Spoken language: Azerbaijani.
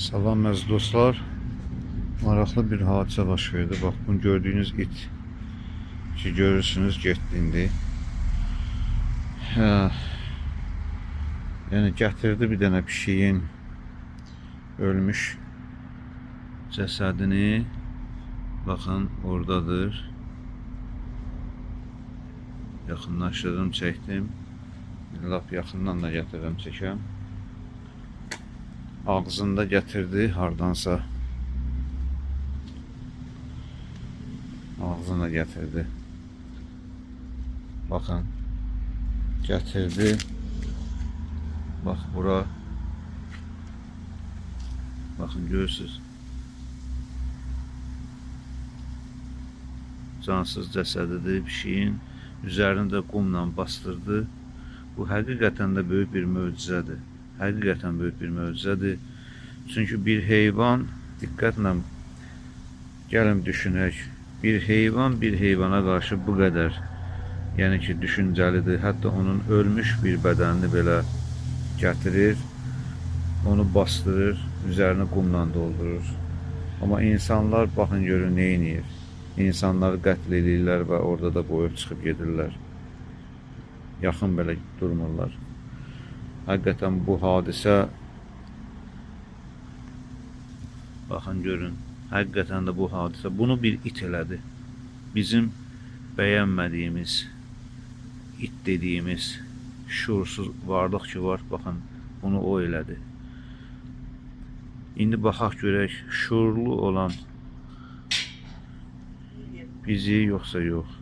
Salam əziz dostlar. Maraqlı bir hadisə baş verdi. Bax, bunu gördüyünüz it ki, görürsünüz, getdindi. Yəni gətirdi bir dənə pişiyin ölmüş cəsədini. Baxın, oradadır. Yaxınlaşdırdım, çəkdim. Lap yaxından da gətirdim, çəkəm. Ağzında gətirdi hardansa. Ağzına gətirdi. Baxın. Gətirdi. Bax bura. Baxın, görürsünüz. Cansız cəsədidir pişiyin. Üzərini də qumla bastırdı. Bu həqiqətən də böyük bir möcüzədir. Həqiqətən böyük bir möcüzədir. Çünki bir heyvan, diqqətlə gəlin düşünək, bir heyvan bir heyvana qarşı bu qədər, yəni ki, düşüncəlidir. Hətta onun ölmüş bir bədənini belə gətirir, onu bastırır, üzərini qumla doldurur. Amma insanlar, baxın görün, nə edir? İnsanları qətl edirlər və orada da boyub çıxıb gedirlər. Yaxın belə durmurlar. Həqiqətən bu hadisə, baxın görün, həqiqətən də bu hadisə, bunu bir it elədi. Bizim bəyənmədiyimiz, it dediyimiz şuursuz varlıq ki var, baxın, bunu o elədi. İndi baxaq görək, şuurlu olan bizi yoxsa yox.